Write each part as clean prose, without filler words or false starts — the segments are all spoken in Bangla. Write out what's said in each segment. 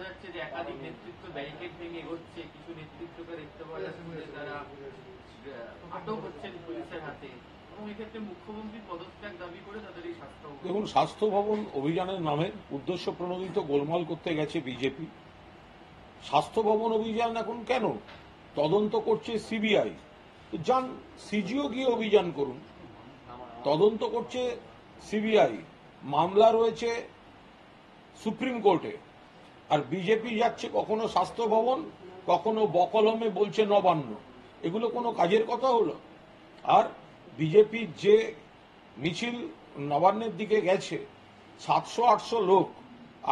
যাচ্ছে যে একাধিক নেতৃত্ব ব্যারিকেড ভেঙে এগোচ্ছে, কিছু নেতৃত্বকে দেখতে পাওয়া যাচ্ছে যে তারা আটক হচ্ছেন পুলিশের হাতে, এবং এক্ষেত্রে মুখ্যমন্ত্রী পদত্যাগ দাবি করে তাদের এই স্বাস্থ্য। দেখুন, স্বাস্থ্য ভবন অভিযানের নামে উদ্দেশ্য প্রণোদিত গোলমাল করতে গেছে বিজেপি। স্বাস্থ্য ভবন অভিযান এখন কেন? তদন্ত করছে সিবিআই। যান সিজিও গিয়ে অভিযান করুন। তদন্ত করছে সিবিআই, মামলা রয়েছে সুপ্রিম কোর্টে, আর বিজেপি যাচ্ছে কখনো স্বাস্থ্য ভবন, কখনো বকলমে বলছে নবান্ন। এগুলো কোনো কাজের কথা হলো? আর বিজেপির যে মিছিল নবান্নের দিকে গেছে, 700-800 লোক,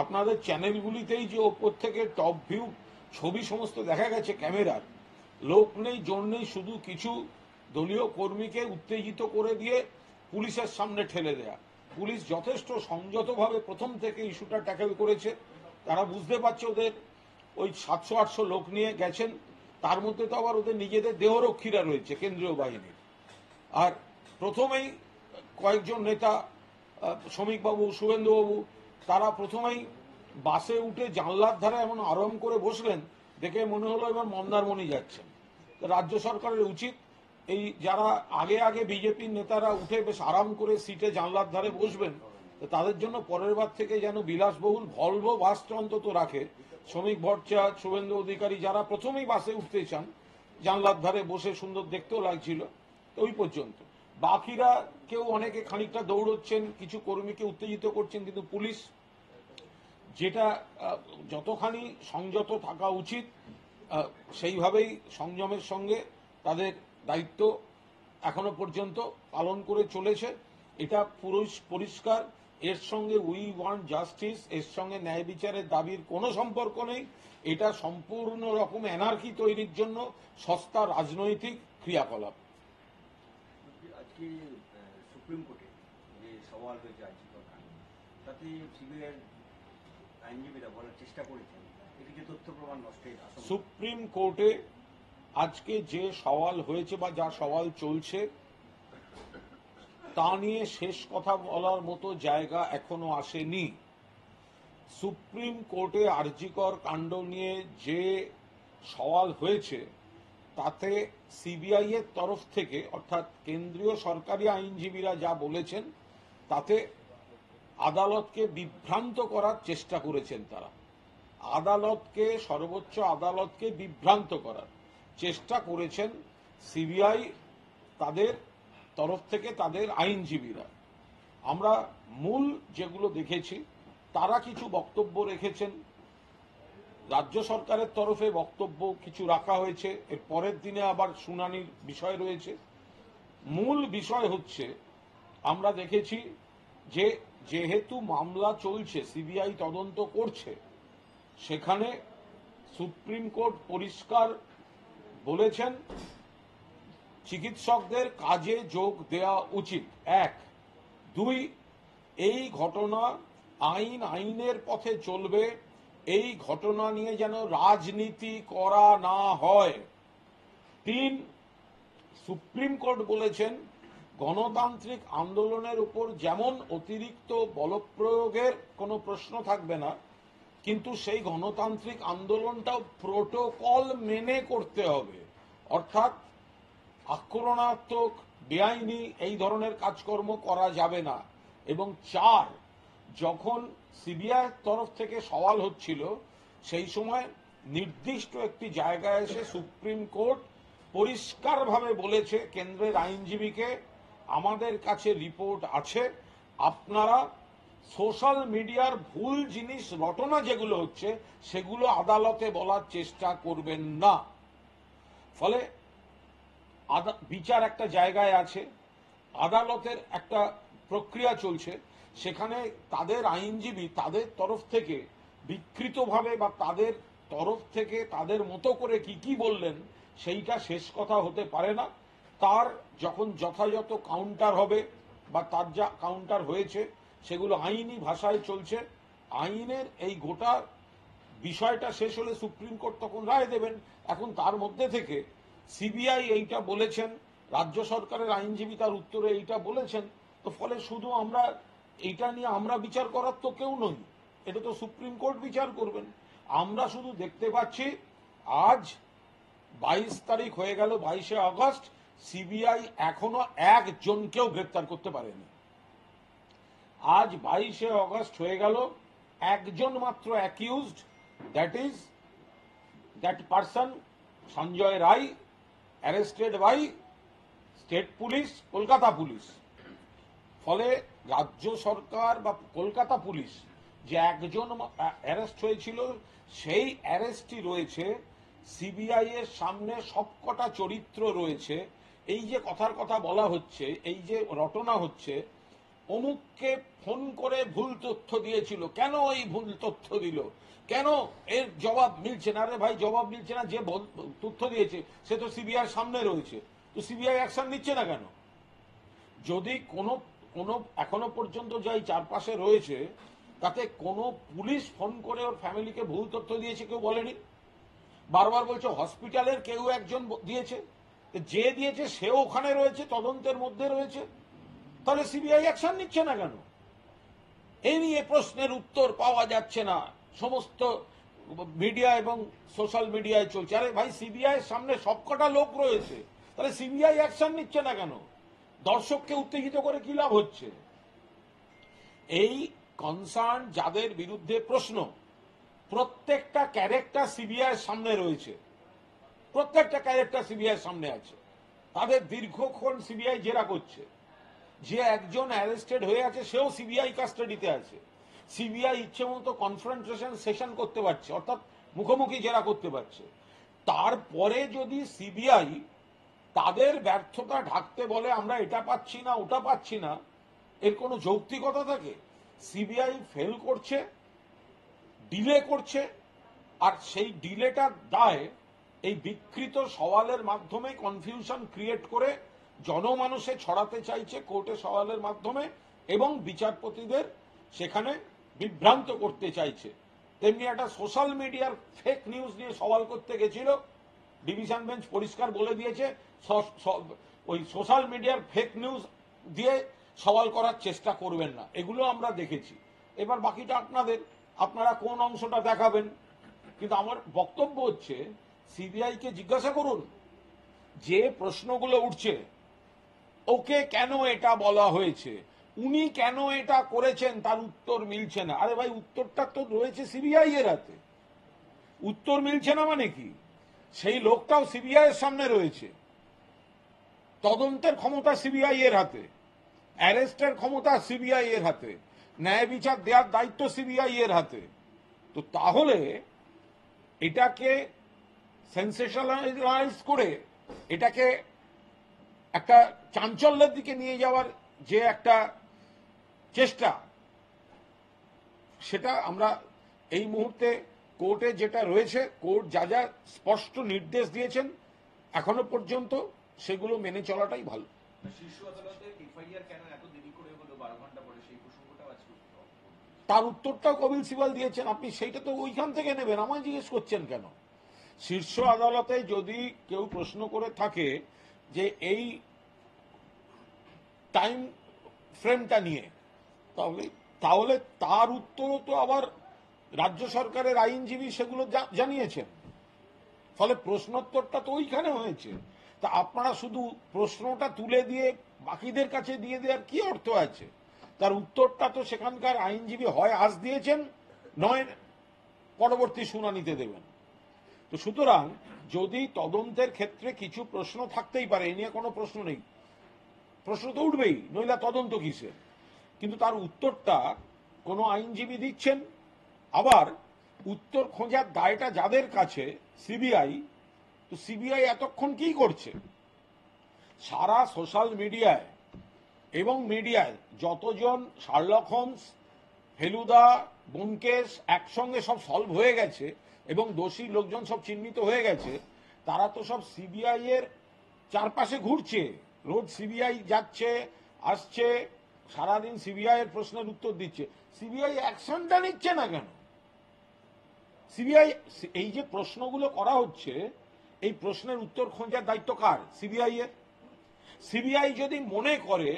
আপনাদের চ্যানেলগুলিতেই যে ওপর থেকে টপ ভিউ ছবি সমস্ত দেখা গেছে ক্যামেরার, লোক নেই, জোর নেই, শুধু কিছু দলীয় কর্মীকে উত্তেজিত করে দিয়ে পুলিশের সামনে ঠেলে দেয়া। পুলিশ যথেষ্ট সংযতভাবে প্রথম থেকে ইস্যুটা ট্যাকেল করেছে। তারা বুঝতে পারছে ওদের ওই 700-800 লোক নিয়ে গেছেন, তার মধ্যে তো আবার ওদের নিজেদের দেহরক্ষীরা রয়েছে কেন্দ্রীয় বাহিনীর। আর প্রথমেই কয়েকজন নেতা, শ্রমিকবাবু, শুভেন্দুবাবু, তারা প্রথমেই বাসে উঠে জানলার ধারে এমন আরাম করে বসলেন, দেখে মনে হলো এবার মন্দারমণি যাচ্ছেন। রাজ্য সরকারের উচিত এই যারা আগে আগে বিজেপির নেতারা উঠে বেশ আরাম করে সিটে জানলার ধারে বসবেন, তাদের জন্য পরের বার থেকে যেন বিলাসবহুল ভলভো বাসটা অন্তত রাখে। শ্রমিক ভট্টাচার্য, শুভেন্দু অধিকারী যারা প্রথমেই বাসে উঠতে চান, জানলার ধারে বসে সুন্দর দেখতেও লাগছিল, ওই পর্যন্ত। বাকিরা কেউ অনেকে খানিকটা দৌড়চ্ছেন, কিছু কর্মীকে উত্তেজিত করছেন, কিন্তু পুলিশ যেটা যতখানি সংযত থাকা উচিত সেইভাবেই সংযমের সঙ্গে তাদের দায়িত্ব এখনো পর্যন্ত পালন করে চলেছে। এটা পরিষ্কার, এর সঙ্গে উই ওয়ান্ট জাস্টিস, এর সঙ্গে ন্যায় বিচারের দাবির কোনো সম্পর্ক নেই। এটা সম্পূর্ণ রকম এনার্কি তৈরির জন্য সস্তা রাজনৈতিক ক্রিয়াকলাপ। আজকে সুপ্রিম কোর্টে যে সওয়াল হয়েছে তাতে সিবিআই আইনজীবীরা বলার চেষ্টা করেছেন এটি যে তথ্য প্রমাণ নষ্টের আশঙ্কা। সুপ্রিম কোর্টে আজকে যে সওয়াল হয়েছে বা যা সওয়াল চলছে তা নিয়ে শেষ কথা বলার মতো জায়গা এখনো আসেনি। সুপ্রিম কোর্টে আরজিকর কাণ্ড নিয়ে যে সওয়াল হয়েছে তাতে সিবিআই এর তরফ থেকে, অর্থাৎ কেন্দ্রীয় সরকারি আইনজীবীরা যা বলেছেন তাতে আদালতকে বিভ্রান্ত করার চেষ্টা করেছেন। তারা আদালতকে, সর্বোচ্চ আদালতকে বিভ্রান্ত করার চেষ্টা করেছেন সিবিআই তাদের তরফ থেকে, তাদের আইনজীবীরা। আমরা মূল যেগুলো দেখেছি, তারা কিছু বক্তব্য রেখেছেন, রাজ্য সরকারের তরফে বক্তব্য কিছু রাখা হয়েছে, এর পরের দিনে আবার শুনানির বিষয় রয়েছে। মূল বিষয় হচ্ছে, আমরা দেখেছি যে যেহেতু মামলা চলছে, সিবিআই তদন্ত করছে, সেখানে সুপ্রিম কোর্ট পরিষ্কার বলেছেন চিকিৎসকদের কাজে যোগ দেওয়া উচিত। 1, 2, এই ঘটনা আইনের পথে চলবে, এই ঘটনা নিয়ে যেন রাজনীতি করা না হয়। 3, সুপ্রিম কোর্ট বলেছেন গণতান্ত্রিক আন্দোলনের উপর যেমন অতিরিক্ত বলপ্রয়োগের কোনো প্রশ্ন থাকবে না, কিন্তু সেই গণতান্ত্রিক আন্দোলনটাও প্রোটোকল মেনে করতে হবে, অর্থাৎ আক্রমণাত্মক, বেআইনি এই ধরনের কাজকর্ম করা যাবে না। এবং 4, যখন সিবিআই তরফ থেকে সওয়াল হচ্ছিল সেই সময় নির্দিষ্ট একটি জায়গায় এসে সুপ্রিম কোর্ট পরিষ্কারভাবে বলেছে কেন্দ্রের আইনজীবীকে, আমাদের কাছে রিপোর্ট আছে, আপনারা সোশ্যাল মিডিয়ার ভুল জিনিস, রটনা যেগুলো হচ্ছে সেগুলো আদালতে বলার চেষ্টা করবেন না। ফলে বিচার একটা জায়গায় আছে, আদালতের একটা প্রক্রিয়া চলছে, সেখানে তাদের আইনজীবী তাদের তরফ থেকে বিকৃতভাবে বা তাদের তরফ থেকে তাদের মতো করে কি বললেন সেইটা শেষ কথা হতে পারে না। তার যখন যথাযথ কাউন্টার হবে বা তার যা কাউন্টার হয়েছে সেগুলো আইনি ভাষায় চলছে। আইনের এই গোটা বিষয়টা শেষ হলে সুপ্রিম কোর্ট তখন রায় দেবেন। এখন তার মধ্যে থেকে সিবিআই এইটা বলেছেন, রাজ্য সরকারের আইনজীবী তার উত্তরে এইটা বলেছেন, তো ফলে শুধু আমরা এইটা নিয়ে আমরা বিচার করার তো কেউ নই, এটা তো সুপ্রিম কোর্ট বিচার করবেন। আমরা শুধু দেখতে পাচ্ছি আজ 22 তারিখ হয়ে গেল, 22শে আগস্ট, সিবিআই এখনো একজনকেও গ্রেপ্তার করতে পারেনি। আজ 22শে আগস্ট হয়ে গেল, একজন মাত্র accused, that person Sanjay Roy, arrested by state police, Kolkata police. ফলে রাজ্য সরকার বা কলকাতা পুলিশ যে একজন অ্যারেস্ট হয়েছিল, সেই অ্যারেস্টই রয়েছে। সিবিআই এর সামনে সবকটা চরিত্র রয়েছে। এই যে কথার কথা বলা হচ্ছে, এই যে রটনা হচ্ছে, অমুককে ফোন করে ভুল তথ্য দিয়েছিল, কেন এই ভুল তথ্য দিল, কেন এর জবাব মিলছে না? আরে ভাই, জবাব মিলছে না, যে তথ্য দিয়েছে সে তো সিবিআই সামনে রয়েছে, তো সিবিআই অ্যাকশন নিচ্ছে না কেন? যদি কোনো এখনো পর্যন্ত যাই চারপাশে রয়েছে, তাতে কোনো পুলিশ ফোন করে ওর ফ্যামিলিকে ভুল তথ্য দিয়েছে কেউ বলেনি। বারবার বলছে হসপিটালের কেউ একজন দিয়েছে, যে দিয়েছে সেও ওখানে রয়েছে, তদন্তের মধ্যে রয়েছে, তাহলে সিবিআই অ্যাকশন নিচ্ছে না কেন? এই নিয়ে প্রশ্নের উত্তর পাওয়া যাচ্ছে না, সমস্ত মিডিয়া এবং সোশ্যাল মিডিয়ায় চলছে। আরে ভাই, সিবিআই এর সামনে সবকটা লোক রয়েছে, তাহলে সিবিআই অ্যাকশন নিচ্ছে না কেন? দর্শককে উত্তেজিত করে কি লাভ হচ্ছে? এই কনসার্ন যাদের বিরুদ্ধে প্রশ্ন, প্রত্যেকটা ক্যারেক্টার সিবিআই এর সামনে রয়েছে, প্রত্যেকটা ক্যারেক্টার সিবিআই এর সামনে আছে, তাদের দীর্ঘক্ষণ সিবিআই জেরা করছে। যে একজন অ্যারেস্টেড হয়ে আছে সেও সিবিআই কাস্টাডিতে আছে। সিবিআই ইচ্ছে মতো কনফ্রন্টেশন সেশন করতে পারছে, অর্থাৎ মুখোমুখি জেরা করতে পারছে। তারপরে যদি সিবিআই তাদের ব্যর্থতা ঢাকতে বলে আমরা এটা পাচ্ছি না, ওটা পাচ্ছি না, এর কোনো যৌক্তিকতা থাকে? সিবিআই ফেল করছে, ডিলে করছে, আর সেই ডিলেটার দায় এই বিকৃত সওয়ালের মাধ্যমে কনফিউশন ক্রিয়েট করে জনমানুষে ছড়াতে চাইছে কোর্টে সওয়ালের মাধ্যমে, এবং বিচারপতিদের সেখানে বিভ্রান্ত করতে চাইছে। তেমনি একটা সোশ্যাল মিডিয়ার ফেক নিউজ নিয়ে সওয়াল করতে গেছিল, ডিভিশন বেঞ্চ পরিষ্কার বলে দিয়েছে ওই সোশ্যাল মিডিয়ার ফেক নিউজ দিয়ে সওয়াল করার চেষ্টা করবেন না। এগুলো আমরা দেখেছি। এবার বাকিটা আপনাদের, আপনারা কোন অংশটা দেখাবেন। কিন্তু আমার বক্তব্য হচ্ছে, সিবিআই কে জিজ্ঞাসা করুন, যে প্রশ্নগুলো উঠছে, ওকে কেন এটা বলা হয়েছে, উনি কেন এটা করেছেন, তার উত্তর মিলছে না। আরে ভাই, উত্তরটা তো রয়েছে সিবিআই এর হাতে। উত্তর মিলছে না মানে কি? সেই লোকটাও সিবিআই এর সামনে রয়েছে। তদন্তের ক্ষমতা সিবিআই এর হাতে, অ্যারেস্টের ক্ষমতা সিবিআই এর হাতে, ন্যায় বিচার দেওয়ার দায়িত্ব সিবিআই এর হাতে। তো তাহলে এটাকে সেন্সেশনালাইজ করে, এটাকে একটা চাঞ্চল্যের দিকে নিয়ে যাওয়ার যে একটা চেষ্টা, সেটা আমরা এই মুহূর্তে কোর্টে যেটা রয়েছে, কোর্ট যা যা স্পষ্ট নির্দেশ দিয়েছেন এখনো পর্যন্ত, সেগুলো মেনে চলাটাই ভালো। শীর্ষ আদালতে এফআইআর কেন এত দেরি করে হলো 12 ঘন্টা পরে, সেই প্রসঙ্গটাও আজকে তার উত্তরটাও কপিল সিবাল দিয়েছেন। আপনি সেইটা তো ওইখান থেকে নেবেন, আমায় জিজ্ঞেস করছেন কেন? শীর্ষ আদালতে যদি কেউ প্রশ্ন করে থাকে যে এই টাইম ফ্রেমটা নিয়ে, তাহলে তার উত্তরও তো আবার রাজ্য সরকারের আইনজীবী সেগুলো জানিয়েছেন। ফলে প্রশ্নোত্তরটা তো ওইখানে হয়েছে। তা আপনারা শুধু প্রশ্নটা তুলে দিয়ে বাকিদের কাছে দিয়ে দেওয়ার কি অর্থ আছে? তার উত্তরটা তো সেখানকার আইনজীবী হয় আজ দিয়েছেন, নয় পরবর্তী শুনানিতে দেবেন। তো সুতরাং যদি তদন্তের ক্ষেত্রে কিছু প্রশ্ন থাকতেই পারে, এ নিয়ে কোনো প্রশ্ন নেই, প্রশ্ন তো উঠবেই, নইলে তদন্ত কিসের? কিন্তু তার উত্তরটা কোনো আইনজীবী দিচ্ছেন, আবার উত্তর খোঁজার দায়টা যাদের কাছে, সিবিআই, তো সিবিআই এতক্ষণ কি করছে? সারা সোশ্যাল মিডিয়ায় এবং মিডিয়ায় যতজন শার্লক হোমস, ফেলুদা, ব্যোমকেশ একসঙ্গে সব সলভ হয়ে গেছে এবং দোষী লোকজন সব চিহ্নিত হয়ে গেছে, তারা তো সব সিবিআই এর চারপাশে ঘুরছে, রোজ সিবিআই যাচ্ছে আসছে, সারাদিন সিবিআই এর প্রশ্নের উত্তর দিচ্ছে। সিবিআই অ্যাকশনটা নিচ্ছে না কেন? সিবিআই এই যে প্রশ্নগুলো করা হচ্ছে, এই প্রশ্নের উত্তর খোঁজার দায়িত্ব কার? সিবিআই এর। সিবিআই যদি মনে করে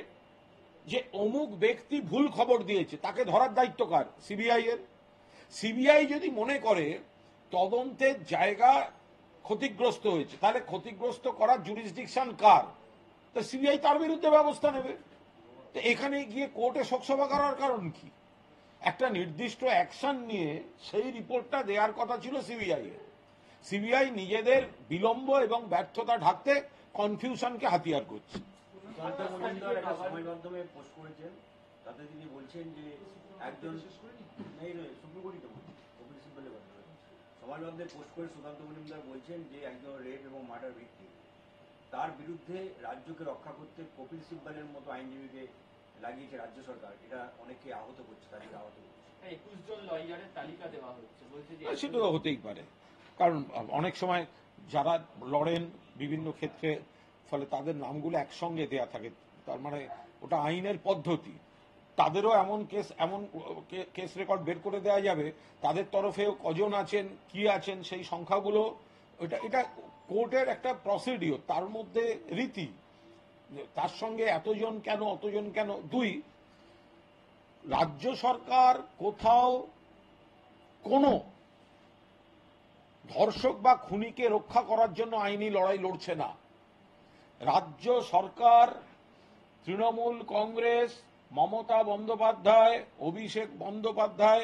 যে অমুক ব্যক্তি ভুল খবর দিয়েছে, তাকে ধরার দায়িত্ব কার? সিবিআই এর। সিবিআই যদি মনে করে তদন্তের জায়গা ক্ষতিগ্রস্ত হয়েছে, তাহলে ক্ষতিগ্রস্ত করার জুরিসডিকশন কার? তো সিবিআই তার বিরুদ্ধে ব্যবস্থা নেবে। তো এখানে গিয়ে কোর্টে শোকসভা করার কারণ কি? একটা নির্দিষ্ট অ্যাকশন নিয়ে সেই রিপোর্টটা দেওয়ার কথা ছিল সিবিআই এর। সিবিআই নিজেদের বিলম্ব এবং ব্যর্থতা ঢাকতে কনফিউশনকে হাতিয়ার করছে। সুকান্ত মজুমদার একটা সমাজ মাধ্যমে পোস্ট করেছেন, তাতে তিনি বলছেন যে একজন নেই নয় সুপ্রিম কোর্টই তো কপিল সিব্বলের কথা। সমাজ মাধ্যমে পোস্ট করে সুকান্ত মজুমদার বলছেন যে একজন রেপ এবং মার্ডার ভিক্টিম, তার বিরুদ্ধে রাজ্যকে রক্ষা করতে কপিল সিব্বলের মতো আইনজীবীকে লাগিয়েছে রাজ্য সরকার। এটা অনেকে আহত করছে, তাদের আহত করছে। 21 জন লয়ারের তালিকা দেওয়া হচ্ছে, বলছে যে সেটা তো হতেই পারে, কারণ অনেক সময় যারা লড়েন বিভিন্ন ক্ষেত্রে, ফলে তাদের নামগুলো একসঙ্গে দেয়া থাকে, তার মানে ওটা আইনের পদ্ধতি। তাদেরও এমন কেস রেকর্ড বের করে দেওয়া যাবে, তাদের তরফেও কজন আছেন, কি আছেন, সেই সংখ্যাগুলো। এটা কোর্টের একটা প্রসিডিওর, তার মধ্যে রীতি, তার সঙ্গে এতজন কেন অতজন কেন। দুই, রাজ্য সরকার কোথাও কোনো ধর্ষক বা খুনিকে রক্ষা করার জন্য আইনি লড়াই লড়ছে না। রাজ্য সরকার, তৃণমূল কংগ্রেস, মমতা বন্দ্যোপাধ্যায়, অভিষেক বন্দ্যোপাধ্যায়,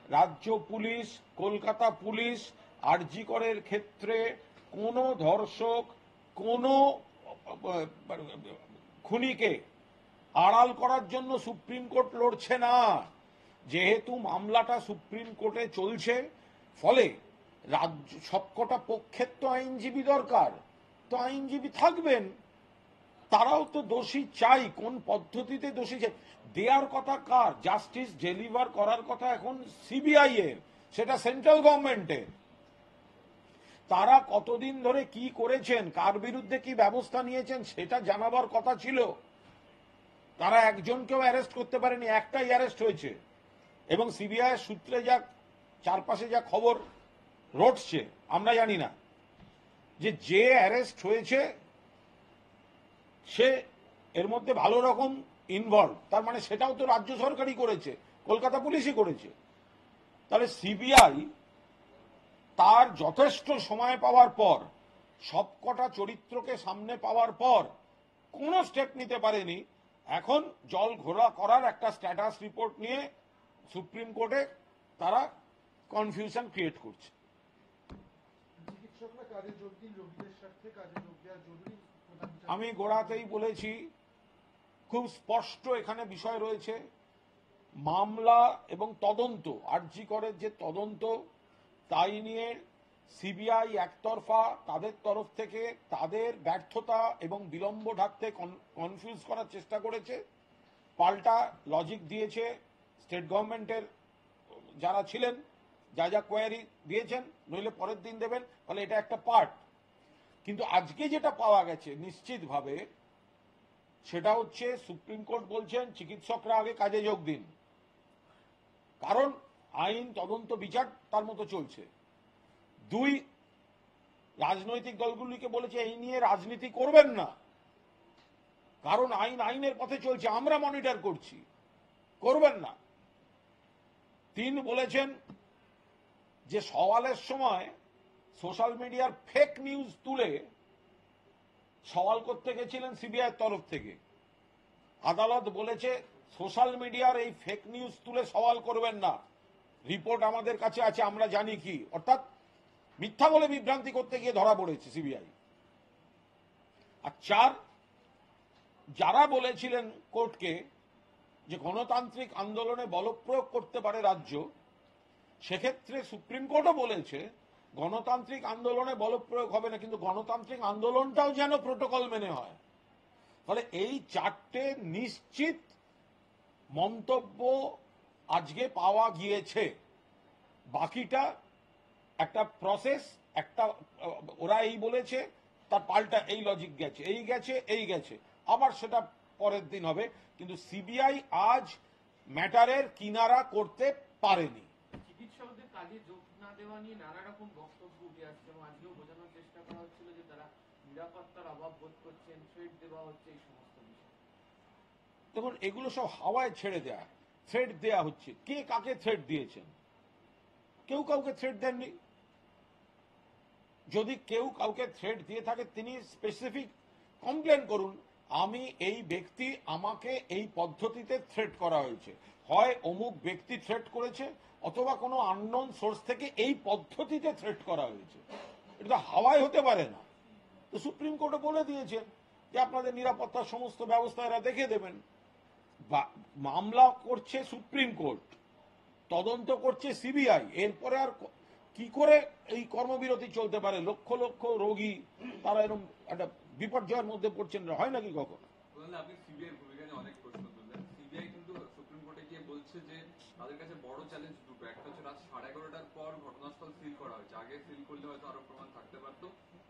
রাজ্য পুলিশ, কলকাতা পুলিশ আরজি করের ক্ষেত্রে কোনো ধর্ষক, কোনো খুনিকে আড়াল করার জন্য সুপ্রিম কোর্ট লড়ছে না। যেহেতু মামলাটা সুপ্রিম কোর্টে চলছে, ফলে রাজ্য সবকটা পক্ষের তো আইনজীবী দরকার, তো আইনজীবী থাকবেন, তারাও তো দোষী চাই, কোন পদ্ধতিতে দোষী চাই দেওয়ার কথা কার? জাস্টিস ডেলিভার করার কথা এখন সিবিআই এর, সেটা সেন্ট্রাল গভর্নমেন্টের। তারা কতদিন ধরে কি করেছেন, কার বিরুদ্ধে কি ব্যবস্থা নিয়েছেন, সেটা জানাবার কথা ছিল। তারা একজনকেও অ্যারেস্ট করতে পারেনি, একটাই অ্যারেস্ট হয়েছে। এবং সিবিআই সূত্রে যা চারপাশে যা খবর রটছে, আমরা জানি না যে অ্যারেস্ট হয়েছে সে এর মধ্যে ভালো রকম ইনভলভ, তার মানে সেটাও তো রাজ্য সরকারই করেছে, কলকাতা পুলিশই করেছে। তাহলে সিবিআই তার যথেষ্ট সময় পাওয়ার পর, সবকটা চরিত্রকে সামনে পাওয়ার পর কোনো স্টেপ নিতে পারেনি। এখন জল ঘোলা করার একটা স্ট্যাটাস রিপোর্ট নিয়ে সুপ্রিম কোর্টে তারা কনফিউশন ক্রিয়েট করছে। চিকিৎসকরা কাজে যোগ দিন, রোগীদের স্বার্থে কাজে যোগ দেওয়া জরুরি। আমি গোড়াতেই বলেছি, খুব স্পষ্ট এখানে বিষয় রয়েছে, মামলা এবং তদন্ত, আরজি করের যে তদন্ত, তাই নিয়ে সিবিআই একতরফা তাদের তরফ থেকে তাদের ব্যর্থতা এবং বিলম্ব ঢাকতে কনফিউজ করার চেষ্টা করেছে। পাল্টা লজিক দিয়েছে স্টেট গভর্নমেন্টের যারা ছিলেন, যা কোয়ারি দিয়েছেন, নইলে পরের দিন দেবেন, ফলে এটা একটা পার্ট। কিন্তু আজকে যেটা পাওয়া গেছে নিশ্চিতভাবে, সেটা হচ্ছে সুপ্রিম কোর্ট বলছেন চিকিৎসকরা আগে কাজে যোগ দিন, কারণ আইন তদন্ত বিচার তার মতো চলছে। দুই, রাজনৈতিক দলগুলিকে বলেছে এই নিয়ে রাজনীতি করবেন না, কারণ আইনের পথে চলছে, আমরা মনিটর করছি, করবেন না। তিন, বলেছেন যে সওয়ালের সময় সোশ্যাল মিডিয়ার ফেক নিউজ তুলে সওয়াল করতে গেছিলেন সিবিআই তরফ থেকে। আদালত বলেছে সোশ্যাল মিডিয়ার এই ফেক নিউজ তুলে সওয়াল করবেন না, রিপোর্ট আমাদের কাছে আছে, আমরা জানি কি। অর্থাৎ মিথ্যা বলে বিভ্রান্তি করতে গিয়ে ধরা পড়েছে সিবিআই। আর চার, যারা বলেছিলেন কোর্টকে যে গণতান্ত্রিক আন্দোলনে বলপ্রয়োগ করতে পারে রাজ্য, সেক্ষেত্রে সুপ্রিম কোর্টও বলেছে গণতান্ত্রিক আন্দোলনে বলপ্রয়োগ হবে না, কিন্তু গণতান্ত্রিক আন্দোলনটাও যেন প্রোটোকল মেনে হয়। ফলে এই চারটে নিশ্চিত মন্তব্য আজকে পাওয়া গিয়েছে। বাকিটা একটা প্রসেস, একটা ওরা এই বলেছে, তার পাল্টা এই লজিক গেছে, এই গেছে, আবার সেটা পরের দিন হবে। কিন্তু সিবিআই আজ ম্যাটারের কিনারা করতে পারেনি। চিকিৎসকদের কাজে যোগ না দেওয়া নিয়ে নানা রকম বক্তব্য উঠে আসছে, এবং আজকেও বোঝানোর চেষ্টা করা হচ্ছিল যে তারা নিরাপত্তার অভাব বোধ করছেন, থ্রেট দেওয়া হচ্ছে, এই সমস্ত বিষয়। দেখুন, এগুলো সব হাওয়ায় ছেড়ে দেয়া, থ্রেট দেয়া হচ্ছে। কে কাকে থ্রেট দিয়েছেন? কেউ কাউকে থ্রেট দেননি। যদি কেউ কাউকে থ্রেট দিয়ে থাকে তিনি স্পেসিফিক কমপ্লেন করুন, আমি এই ব্যক্তি, আমাকে এই পদ্ধতিতে থ্রেট করা হয়েছে, হয় অমুক ব্যক্তি থ্রেট করেছে অথবা কোনো আননোন সোর্স থেকে এই পদ্ধতিতে থ্রেট করা হয়েছে। এটা তো হাওয়ায় হতে পারে না। তো সুপ্রিম কোর্টে বলে দিয়েছেন যে আপনাদের নিরাপত্তার সমস্ত ব্যবস্থা এরা দেখে দেবেন। মামলা করছে সুপ্রিম কোর্ট, তদন্ত করছে সিবিআই, এরপরে আর কি করে এই কর্মবিরতি চলতে পারে? লক্ষ লক্ষ রোগী তারা এরকম একটা বিপর্যয়ের মধ্যে পড়ছেন, হয় নাকি কখনো? আপনি সিবিআই ভূমিকা নিয়ে অনেক প্রশ্ন তুললেন। সিবিআই কিন্তু সুপ্রিম কোর্টে গিয়ে বলছে যে তাদের কাছে বড় চ্যালেঞ্জ দুটো, একটা হচ্ছে রাত 11:30টার পর ঘটনাস্থল সিল করা হয়েছে, আগে সিল করলে হয়তো আরো প্রমাণ থাকতে পারত,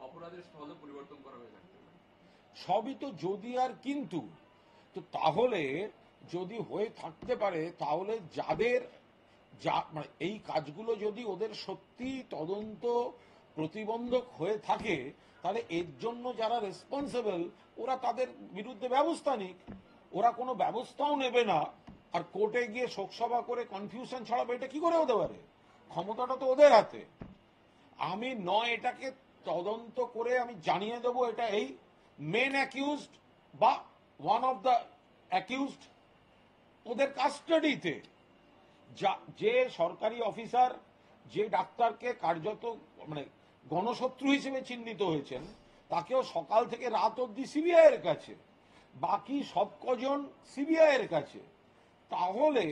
অপরাধের স্থল পরিবর্তন করা হয়ে থাকতে পারে। সবই তো যদি আর কিন্তু। তো তাহলে যদি হয়ে থাকতে পারে, তাহলে যাদের মানে এই কাজগুলো যদি ওদের সত্যি তদন্ত প্রতিবন্ধক হয়ে থাকে, তাহলে এর জন্য যারা রেসপন্সিবল ওরা তাদের বিরুদ্ধে ব্যবস্থা নিক। ওরা কোনো ব্যবস্থাও নেবে না, আর কোর্টে গিয়ে শোকসভা করে কনফিউশন ছড়াবে, এটা কি করে হতে পারে? ক্ষমতাটা তো ওদের হাতে। আমি নয় এটাকে তদন্ত করে আমি জানিয়ে দেবো এটা এই মেন অ্যাকিউজড বা ওয়ান অফ দ্য অ্যাকিউজড ওদের কাস্টাডিতে। যে সরকারি অফিসার যে ডাক্তারকে কার্যত মানে গণশত্রু হিসেবে চিহ্নিত হয়েছেন, তাকেও সকাল থেকে রাত অবধি সিবিআই এর কাছে, বাকি সব কজন সিবিআই এর কাছে। তাহলে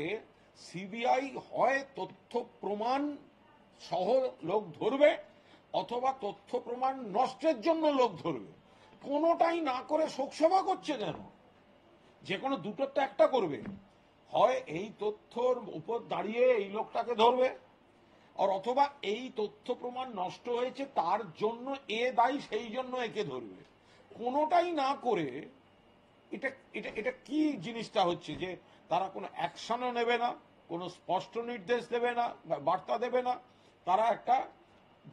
সিবিআই হয় তথ্য প্রমাণ সহ লোক ধরবে অথবা তথ্য প্রমাণ নষ্টের জন্য লোক ধরবে। কোনোটাই না করে শোকসভা করছে কেন? যে কোনো দুটোর তো একটা করবে, হয় এই তথ্যর উপর দাঁড়িয়ে এই লোকটাকে ধরবে, আর অথবা এই তথ্য প্রমাণ নষ্ট হয়েছে তার জন্য এ দায়ী, সেই জন্য একে ধরবে। কোনোটাই না করে এটা এটা এটা কি জিনিসটা হচ্ছে যে তারা কোনো অ্যাকশনও নেবে না, কোনো স্পষ্ট নির্দেশ দেবে না, বার্তা দেবে না, তারা একটা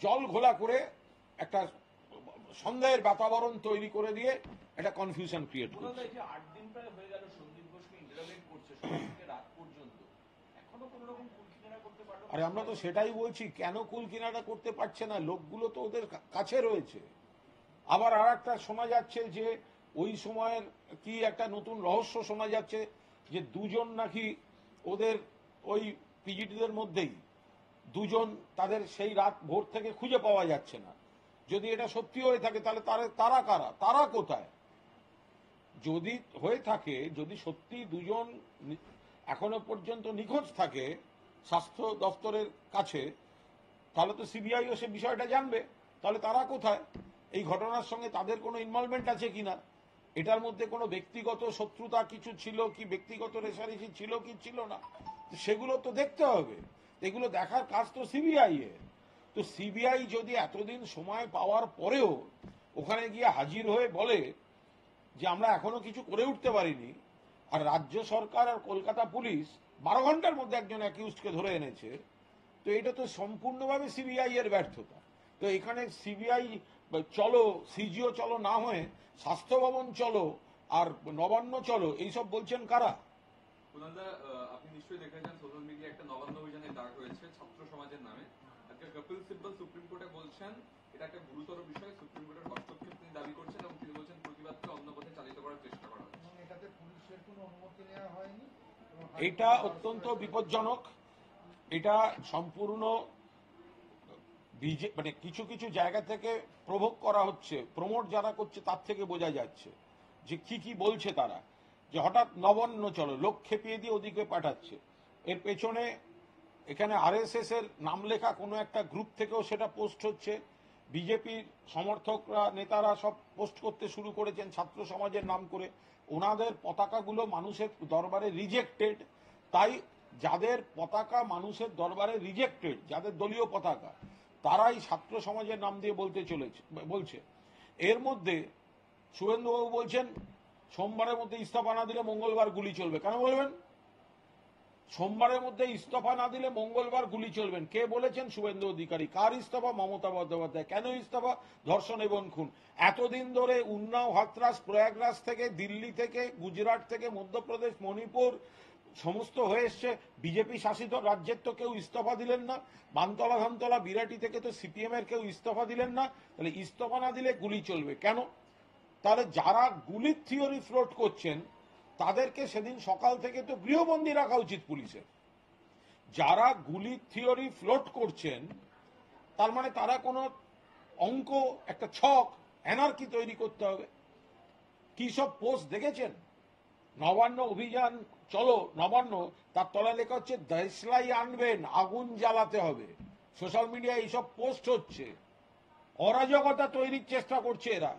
জল ঘোলা করে একটা সন্দেহের বাতাবরণ তৈরি করে দিয়ে একটা কনফিউশন ক্রিয়েট করছে। 8 দিন প্রায় হয়ে গেল সন্দীপ ঘোষকে ইন্টারোগেট করছে সকাল থেকে রাত পর্যন্ত, এখনো কোন রকম কুলকিনারা করতে পারলো না। আরে আমরা তো সেটাই বলছি, কেন কুল কিনারা করতে পারছে না? লোকগুলো তো ওদের কাছে রয়েছে। আবার আর একটা শোনা যাচ্ছে যে ওই সময়ের কি একটা নতুন রহস্য শোনা যাচ্ছে যে দুজন নাকি ওদের ওই পিজিটিদের মধ্যেই দুজন, তাদের সেই রাত ভোর থেকে খুঁজে পাওয়া যাচ্ছে না। যদি এটা সত্যি হয়ে থাকে তাহলে তারা কারা, তারা কোথায়? যদি হয়ে থাকে, যদি সত্যি দুজন এখনো পর্যন্ত নিখোঁজ থাকে স্বাস্থ্য দপ্তরের কাছে, তাহলে তো সিবিআইও সে বিষয়টা জানবে। তাহলে তারা কোথায়? এই ঘটনার সঙ্গে তাদের কোনো ইনভলভমেন্ট আছে কিনা, এটার মধ্যে কোনো ব্যক্তিগত শত্রুতা কিছু ছিল কি, ব্যক্তিগত রেশারেশি ছিল কি ছিল না, সেগুলো তো দেখতে হবে। এগুলো দেখার কাজ তো সিবিআই এর। তো সিবিআই যদি এতদিন সময় পাওয়ার পরেও ওখানে গিয়ে হাজির হয়ে বলে যে আমরা এখনো কিছু করে উঠতে পারিনি, আর রাজ্য সরকার আর কলকাতা পুলিশ 12 ঘন্টার মধ্যে একজন অ্যাকিউজডকে ধরে এনেছে, তো এটা তো সম্পূর্ণভাবে সিবিআই এর ব্যর্থতা। তো এখানে সিবিআই চলো, সিজিও চলো না হয়ে স্বাস্থ্য ভবন চলো আর নবান্ন চলো, এইসব বলছেন কারা? কুণালদা, আপনি নিশ্চয়ই দেখেছেন সোশ্যাল মিডিয়া একটা নবান্ন অভিযানের ডাক হয়েছে ছাত্র সমাজের নামে। আজকে কপিল সিব্বল সুপ্রিম কোর্টে বলছেন এটা একটা গুরুতর বিষয়, সুপ্রিম কোর্টের হস্তক্ষেপ তিনি দাবি করছেন এবং তিনি বলছেন প্রতিবাদকে অন্য পথে চালিত করার চেষ্টা করা হচ্ছে। এবং এটাতে পুলিশের কোনো অনুমতি নেওয়া হয়নি। এটা অত্যন্ত বিপজ্জনক। এটা সম্পূর্ণ মানে কিছু কিছু জায়গা থেকে প্রভোগ করা হচ্ছে, প্রমোট যারা করছে তার থেকে বোঝা যাচ্ছে যে কি বলছে তারা, যে হঠাৎ নবান্ন চলো লোক খেপিয়ে দিয়ে ওদিকে পাঠাচ্ছে। এর পেছনে এখানে আরএসএস এর নাম লেখা কোনো একটা গ্রুপ থেকেও সেটা পোস্ট হচ্ছে। বিজেপির সমর্থকরা, নেতারা সব পোস্ট করতে শুরু করেছেন ছাত্র সমাজের নাম করে। ওনাদের পতাকাগুলো মানুষের দরবারে রিজেক্টেড, তাই যাদের পতাকা মানুষের দরবারে রিজেক্টেড, যাদের দলীয় পতাকা, তারাই ছাত্র সমাজের নাম দিয়ে বলছে। এর মধ্যে শুভেন্দুবাবু বলছেন সোমবারের মধ্যে ইস্তফা না দিলে মঙ্গলবার গুলি চলবে। কেন বলবেন সোমবারের মধ্যে ইস্তফা না দিলে মঙ্গলবার গুলি চলবেন? কে বলেছেন? শুভেন্দু অধিকারী। কার ইস্তফা? মমতা বন্দ্যোপাধ্যায়। কেন ইস্তফা? ধর্ষণ এবং খুন। এতদিন ধরে উন্নাও, হাতরাস, প্রয়াগরাজ থেকে, দিল্লি থেকে, গুজরাট থেকে, মধ্যপ্রদেশ, মণিপুর, সমস্ত হয়ে এসছে, বিজেপি শাসিত রাজ্যের তো কেউ ইস্তফা দিলেন না, বানতলা ধানতলা বিরাটি থেকে তো সিপিএম এর কেউ ইস্তফা দিলেন না, তাহলে ইস্তফা না দিলে গুলি চলবে কেন? তাহলে যারা গুলির থিওরি ফ্লোট করছেন তাদেরকে সেদিন সকাল থেকে তো গৃহবন্দী রাখা উচিত পুলিশের। যারা গুলির থিওরি ফ্লোট করছেন তার মানে তারা কোনো অঙ্ক, একটা ছক, অ্যানার্কি তৈরি করতে হবে। কি সব পোস্ট দেখেছেন? নবান্ন অভিযান চলো নবান্ন, তার তলায় লেখা হচ্ছে দেশলাই আনবেন, আগুন জ্বালাতে হবে। সোশ্যাল মিডিয়ায় এইসব পোস্ট হচ্ছে, অরাজকতা তৈরির চেষ্টা করছে এরা।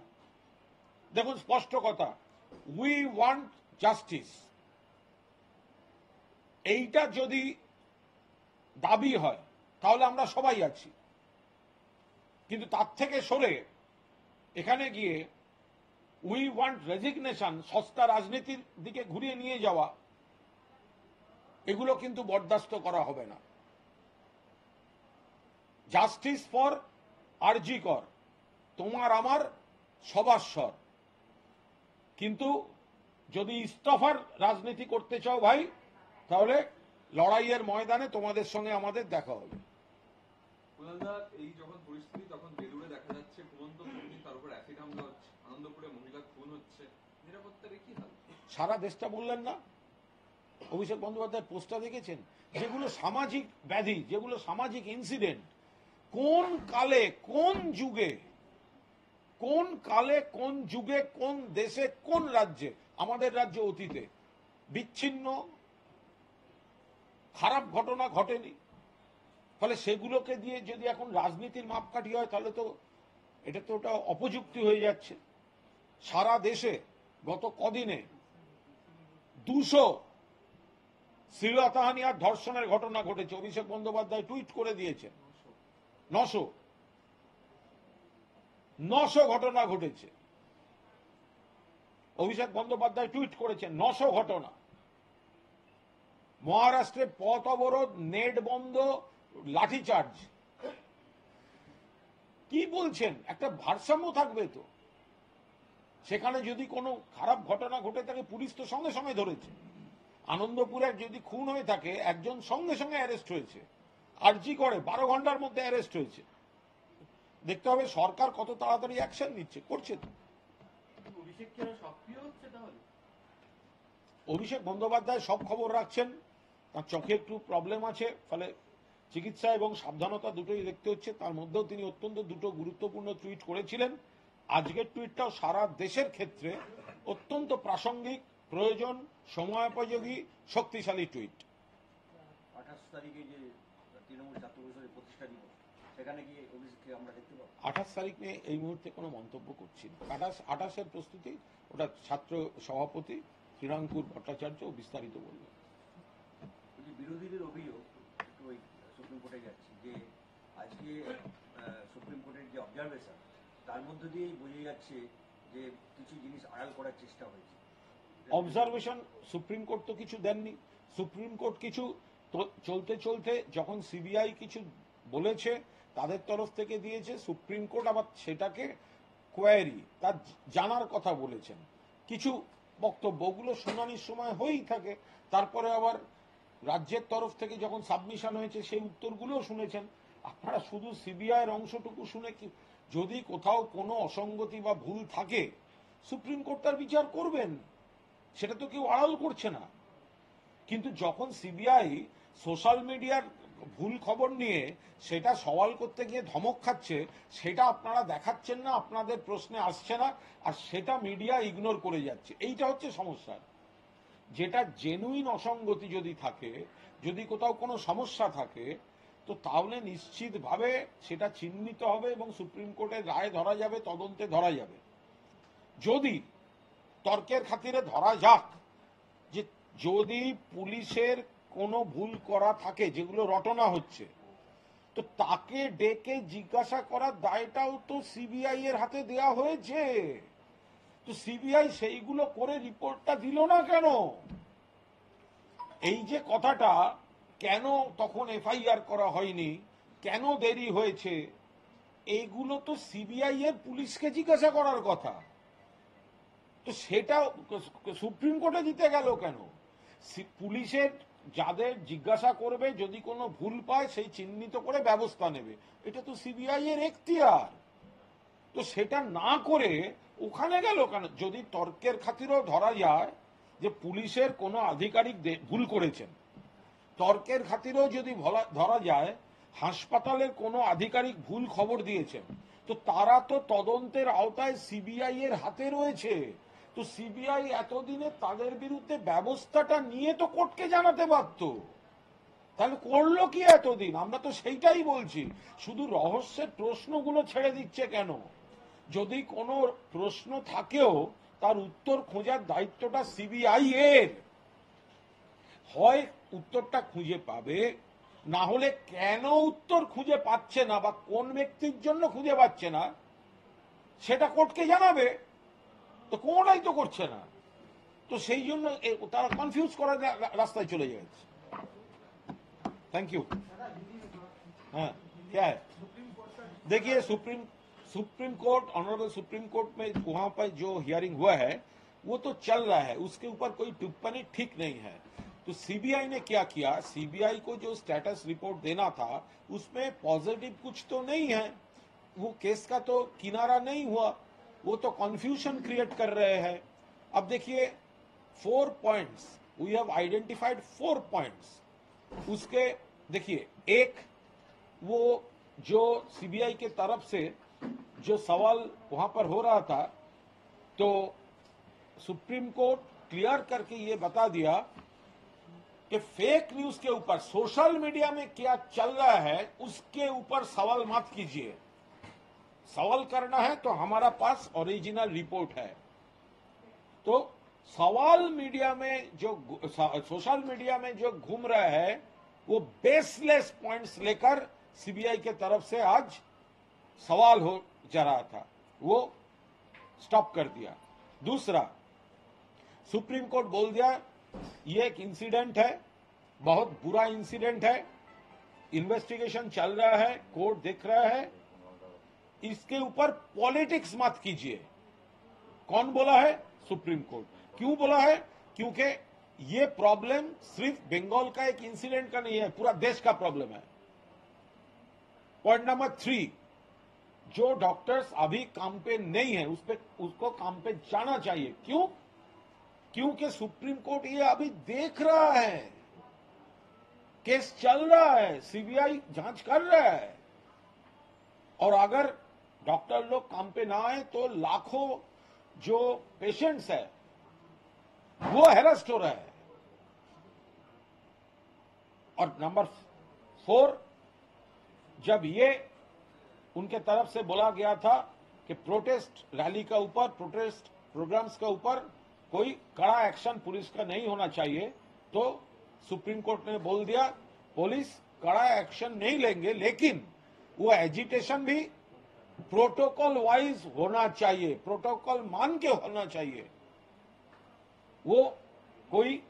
দেখুন স্পষ্ট কথা, উই ওয়ান্ট জাস্টিস, এইটা যদি দাবি হয় তাহলে আমরা সবাই আছি, কিন্তু তার থেকে সরে এখানে গিয়ে উই ওয়ান্ট রেজিগনেশন, সস্তা রাজনীতির দিকে ঘুরিয়ে নিয়ে যাওয়া, এগুলো কিন্তু বরদাস্ত করা হবে না। জাস্টিস ফর আরজি কর, তোমার আমার সবার স্বর। কিন্তু যদি ইস্তফার রাজনীতি করতে চাও ভাই, তাহলে লড়াইয়ের ময়দানে তোমাদের সঙ্গে আমাদের দেখা হবে। কুণালদা, এই যখন পরিস্থিতি তখন বেলুড়ে দেখা যাচ্ছে ঘুমন্ত খুনি, তার উপর অ্যাসিড হামলা হচ্ছে, আনন্দপুরে মহিলা খুন হচ্ছে, নিরাপত্তার কি হাল? সারা দেশটা বললেন না? অভিষেক বন্দ্যোপাধ্যায়ের পোস্টটা দেখেছেন? যেগুলো সামাজিক ব্যাধি, যেগুলো সামাজিক ইনসিডেন্ট, কোন কালে কোন যুগে, কোন কালে কোন যুগে কোন দেশে কোন রাজ্যে, আমাদের রাজ্য অতীতে বিচ্ছিন্ন খারাপ ঘটনা ঘটেনি? ফলে সেগুলোকে দিয়ে যদি এখন রাজনীতির মাপকাঠি হয় তাহলে তো এটা তো ওটা অপযুক্তি হয়ে যাচ্ছে। সারা দেশে গত কদিনে 200 শ্লীলতাহানি আর ধর্ষণের ঘটনা ঘটেছে। অভিষেক বন্দ্যোপাধ্যায় টুইট করে দিয়েছেন 900 ঘটনা ঘটেছে। অভিষেক বন্দ্যোপাধ্যায় টুইট করেছেন 900 ঘটনা। মহারাষ্ট্রে পথ অবরোধ, নেট বন্ধ, লাঠিচার্জ। কি বলছেন? একটা ভারসাম্য থাকবে তো। সেখানে যদি কোনো খারাপ ঘটনা ঘটে থাকে পুলিশ তো সঙ্গে সঙ্গে ধরেছে। আনন্দপুরের যদি খুন হয়ে থাকে একজন সঙ্গে সঙ্গে অ্যারেস্ট হয়েছে, আরজি করে 12 ঘন্টার মধ্যে অ্যারেস্ট হয়েছে। দেখতে হবে সরকার কত তাড়াতাড়ি অ্যাকশন নিচ্ছে, করছে তো। অভিষেক কি আরো সক্রিয় হচ্ছে তাহলে? অভিষেক বন্দ্যোপাধ্যায় সব খবর রাখছেন, তার চোখে একটু প্রবলেম আছে, ফলে চিকিৎসা এবং সাবধানতা দুটোই দেখতে হচ্ছে। তার মধ্যেও তিনি অত্যন্ত দুটো গুরুত্বপূর্ণ টুইট করেছিলেন। আজকের টুইটটাও সারা দেশের ক্ষেত্রে অত্যন্ত প্রাসঙ্গিক, প্রয়োজন, সময়োপযোগী, শক্তিশালী টুইট। 28 তারিখে যে তৃণমূল ছাত্র পরিষদের প্রতিষ্ঠা দিবস, সেখানে গিয়ে অভিষেককে আমরা দেখতে পাবো। 28 তারিখ নিয়ে এই মুহূর্তে কোনো মন্তব্য করছি না। 28-এর প্রস্তুতি ওটা ছাত্র সভাপতি শ্রীরাঙ্কুর ভট্টাচার্য বিস্তারিত বলবেন। বিরোধীদের অভিযোগ, একটু ওই সুপ্রিম কোর্টে যাচ্ছি, যে আজকে সুপ্রিম কোর্টের যে অবজারভেশন, তার মধ্য দিয়েই বোঝা যাচ্ছে যে কিছু জিনিস আড়াল করার চেষ্টা হয়েছে। অবজারভেশন সুপ্রিম কোর্ট তো কিছু দেননি। সুপ্রিম কোর্ট কিছু চলতে চলতে যখন সিবিআই কিছু বলেছে তাদের তরফ থেকে দিয়েছে, সুপ্রিম কোর্ট আবার সেটাকে কোয়ারি, তার জানার কথা বলেছেন। কিছু বক্তব্যগুলো শুনানির সময় হয়েই থাকে, তারপরে আবার রাজ্যের তরফ থেকে যখন সাবমিশন হয়েছে সেই উত্তরগুলোও শুনেছেন। আপনারা শুধু সিবিআইয়ের অংশটুকু শুনে কি, যদি কোথাও কোনো অসঙ্গতি বা ভুল থাকে সুপ্রিম কোর্ট তার বিচার করবেন, সেটা তো কেউ আড়াল করছে না। কিন্তু যখন সিবিআই সোশ্যাল মিডিয়ার ভুল খবর নিয়ে সেটা সওয়াল করতে গিয়ে ধমক খাচ্ছে, সেটা আপনারা দেখাচ্ছেন না, আপনাদের প্রশ্নে আসছে না, আর সেটা মিডিয়া ইগনোর করে যাচ্ছে। এইটা হচ্ছে সমস্যা। যেটা জেনুইন অসঙ্গতি যদি থাকে, যদি কোথাও কোনো সমস্যা থাকে, তো তাহলে নিশ্চিতভাবে সেটা চিহ্নিত হবে এবং সুপ্রিম কোর্টের রায় ধরা যাবে, তদন্তে ধরা যাবে। যদি তর্কের খাতিরে ধরা যাক যে যদি পুলিশের কোনো ভুল করা থাকে, যেগুলো রটনা হচ্ছে, তো তাকে ডেকে জিজ্ঞাসা করার দায়টাও তো সিবিআই এর হাতে দেয়া হয়েছে। তো সিবিআই সেইগুলো করে রিপোর্টটা দিল না কেন? এই যে কথাটা, কেন তখন এফআইআর করা হয়নি, কেন দেরি হয়েছে, এইগুলো তো সিবিআই এর পুলিশকে জিজ্ঞাসা করার কথা। তো সেটা সুপ্রিম কোর্টে দিতে গেল কেন? পুলিশের যাদের জিজ্ঞাসা করবে যদি কোনো ভুল পায় সেই চিহ্নিত করে ব্যবস্থা নেবে, এটা তো সিবিআই এর এখতিয়ার। তো সেটা না করে ওখানে গেল কেন? যদি তর্কের খাতিরেও ধরা যায় যে পুলিশের কোনো আধিকারিক ভুল করেছেন, তর্কের খাতিরেও যদি ধরা যায় হাসপাতালের কোনো আধিকারিক ভুল খবর দিয়েছেন, তো তারা তো তদন্তের আওতায় সিবিআই এর হাতে রয়েছে। তো সিবিআই এতদিনে তাদের বিরুদ্ধে ব্যবস্থাটা নিয়ে তো কোর্টকে জানাতে পারত, তাহলে করলো কি এতদিন? আমরা তো সেইটাই বলছি। শুধু রহস্যের প্রশ্নগুলো ছেড়ে দিচ্ছে কেন? যদি কোনো প্রশ্ন থাকেও তার উত্তর খোঁজার দায়িত্বটা সিবিআই এর। হয় উত্তরটা খুঁজে পাবে, না হলে কেন উত্তর খুঁজে পাচ্ছে না বা কোন ব্যক্তির জন্য খুঁজে পাচ্ছে না সেটা কোর্টকে জানাবে। তো কোনটাই তো করছে না, তো সেই জন্য তারা কনফিউজ করার রাস্তায় চলে যাচ্ছে। Thank you. हाँ क्या है? देखिए supreme court, honourable supreme court में वहां पर जो हियरिंग हुआ है वो तो चल रहा है, उसके ऊपर कोई टिप्पणी ठीक नहीं है। तो सीबीआई ने क्या किया, सीबीआई को जो स्टेटस रिपोर्ट देना था उसमें पॉजिटिव कुछ तो नहीं है, वो केस का तो किनारा नहीं हुआ, वो तो कंफ्यूजन क्रिएट कर रहे हैं। अब देखिए 4 points we have identified, 4 points. उसके देखिए, एक वो जो सीबीआई के तरफ से जो सवाल वहां पर हो रहा था, तो सुप्रीम कोर्ट क्लियर करके ये बता दिया कि फेक न्यूज के ऊपर सोशल मीडिया में क्या चल रहा है उसके ऊपर सवाल मत कीजिए। सवाल करना है तो हमारा पास ओरिजिनल रिपोर्ट है। तो सवाल मीडिया में जो सोशल मीडिया में जो घूम रहा है वो बेसलेस पॉइंट्स लेकर सीबीआई के तरफ से आज सवाल हो जा रहा था, वो स्टॉप कर दिया। दूसरा, सुप्रीम कोर्ट बोल दिया ये एक इंसिडेंट है, बहुत बुरा इंसिडेंट है, इन्वेस्टिगेशन चल रहा है, कोर्ट देख रहा है, इसके ऊपर पॉलिटिक्स मत कीजिए। कौन बोला है? Supreme court. क्यों बोला है? क्योंकि ये प्रॉब्लम सिर्फ बंगाल का एक इंसिडेंट का नहीं है, पूरा देश का प्रॉब्लम है। पॉइंट नंबर 3, जो डॉक्टर्स अभी काम पे नहीं है उसको काम पे जाना चाहिए। क्यों? क्योंकि सुप्रीम कोर्ट ये अभी देख रहा है, केस चल रहा है, सीबीआई जांच कर रहा है, और अगर डॉक्टर लोग काम पे ना आए तो लाखों जो पेशेंट्स है वो हैरेस्ट हो रहा है। और नंबर 4, जब ये उनके तरफ से बोला गया था कि प्रोटेस्ट रैली का ऊपर, प्रोटेस्ट प्रोग्राम्स के ऊपर कोई कड़ा एक्शन पुलिस का नहीं होना चाहिए, तो सुप्रीम कोर्ट ने बोल दिया पुलिस कड़ा एक्शन नहीं लेंगे, लेकिन वो एजिटेशन भी प्रोटोकॉल वाइज होना चाहिए, प्रोटोकॉल मान के होना चाहिए। वो कोई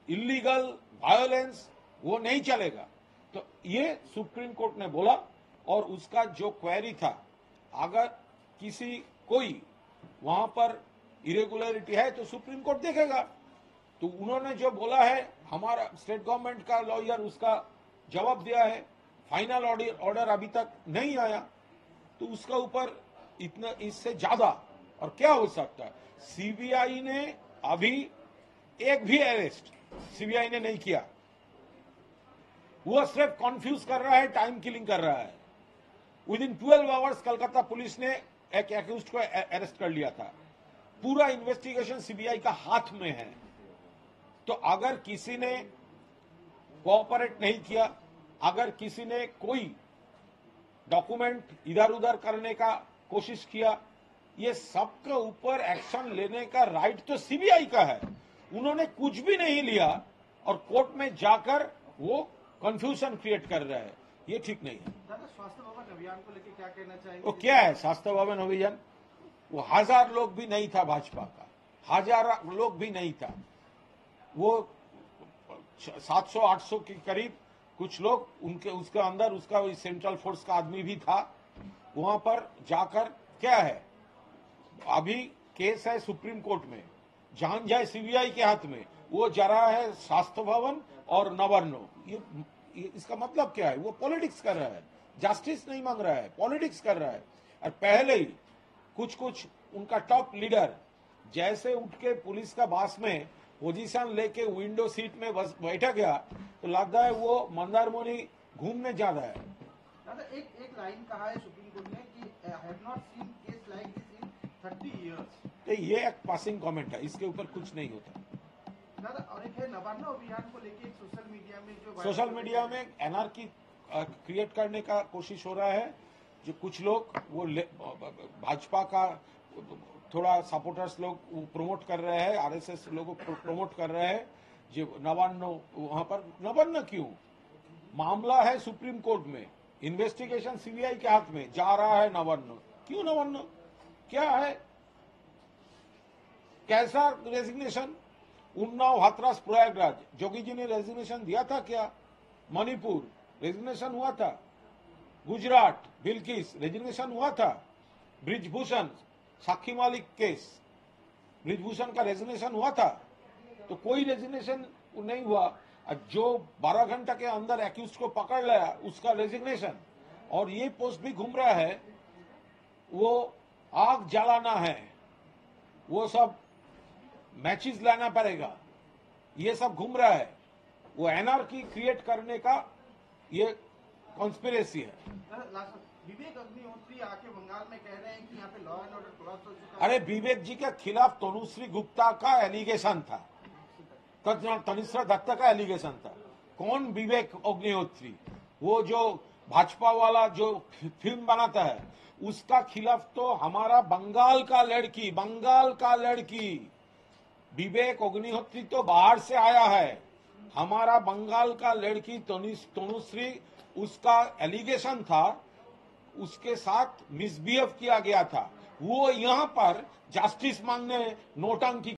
इलीगल वायोलेंस वो नहीं चलेगा। तो ये सुप्रीम कोर्ट ने बोला, और उसका जो क्वेरी था, अगर किसी कोई वहां पर इरेगुलरिटी है तो सुप्रीम कोर्ट देखेगा। तो उन्होंने जो बोला है, हमारा स्टेट गवर्नमेंट का लॉयर उसका जवाब दिया है, फाइनल ऑर्डर अभी तक नहीं आया, तो उसका ऊपर इतना इससे ज्यादा और क्या हो सकता है? सीबीआई ने अभी एक भी अरेस्ट सीबीआई ने नहीं किया, वो सिर्फ कंफ्यूज कर रहा है, टाइम किलिंग कर रहा है। With in 12 hours Calcutta police ने एक एक्यूज्ड को अरेस्ट कर लिया था। पूरा इन्वेस्टिगेशन सीबीआई का हाथ में है। तो अगर किसी ने कोऑपरेट नहीं किया, अगर किसी ने कोई डॉक्यूमेंट इधर उधर करने का कोशिश किया, ये सबके ऊपर एक्शन लेने का राइट तो सीबीआई का है। उन्होंने कुछ भी नहीं लिया और कोर्ट में जाकर वो कंफ्यूजन क्रिएट कर रहा है, ये ठीक नहीं है। दादा, स्वास्थ्य भवन अभियान को लेकर क्या कहना चाहेंगे? वो क्या है स्वास्थ्य भवन अभियान? वो 1000 लोग भी नहीं था भाजपा का, 1000 लोग भी नहीं था, वो 700-800 के करीब कुछ लोग उनके उसके अंदर उसका सेंट्रल फोर्स का आदमी भी था। वहां पर जाकर क्या है, अभी केस है सुप्रीम कोर्ट में, जान जाए सीबीआई के हाथ में, वो जा रहा है स्वास्थ्य भवन और नवान्न। ये इसका मतलब क्या है? वो पॉलिटिक्स कर रहा है, जस्टिस नहीं मांग रहा है, पॉलिटिक्स कर रहा है। और पहले ही कुछ उनका टॉप लीडर जैसे उठ के पुलिस का बस में पोजीशन लेके विंडो सीट में बस बैठा गया तो लगता है वो मंदारमनी घूमने जा रहा है। दादा एक लाइन कहा है सुप्रीम कोर्ट ने कि I have not seen case like this in 30 years. तो ये एक पासिंग कमेंट है, इसके ऊपर कुछ नहीं होता। दादा और एक है नवान्न अभियान को लेके सोशल मीडिया में जो सोशल मीडिया में एनआरकी क्रिएट करने का कोशिश हो रहा है। जो कुछ लोग वो भाजपा का थोड़ा सपोर्टर्स लोग प्रमोट कर रहे हैं, आरएसएस लोगों को प्रमोट कर रहे हैं। जो नवान्न, वहां पर नवान्न क्यों? मामला है सुप्रीम कोर्ट में, इन्वेस्टिगेशन सीबीआई के हाथ में, जा रहा है नवान्न। क्यों नवान्न? क्या है? कैसा रेजिग्नेशन? उन्नाव, हाथरस, प्रयागराज, जोगी जी ने रेजिग्नेशन दिया था क्या? मणिपुर रेजिग्नेशन हुआ था, गुजरात बिल्किस रेजिग्नेशन हुआ था, ब्रिजभूषण साक्षी मालिक केस, ब्रिजभूषण का रेजिग्नेशन हुआ था। तो कोई रेजिग्नेशन नहीं हुआ। जो 12 घंटा के अंदर एक्यूज को पकड़ लिया उसका रेजिग्नेशन। और ये पोस्ट भी घूम रहा है, वो आग जलाना है, वो सब मैचेस लाना पड़ेगा, ये सब घूम रहा है। वो एनआरकी क्रिएट करने का ये कॉन्स्पिरेसी है। विवेक अग्निहोत्री आके बंगाल में कह रहे हैं कि यहाँ पे लॉ एंड ऑर्डर क्रॉस हो चुका है। अरे विवेक जी के खिलाफ तनुश्री गुप्ता का एलिगेशन था, तनिष्ठा दत्ता का एलिगेशन था। कौन विवेक अग्निहोत्री? वो जो भाजपा वाला जो फिल्म बनाता है उसका खिलाफ तो हमारा बंगाल का लड़की विवेक अग्निहोत्री तो बाहर से आया है। हमारा बंगाल का लड़की तनुश्री, उसका एलिगेशन था, उसके साथ मिसबिहेव किया गया था। वो यहाँ पर जस्टिस मांगने नोटंकी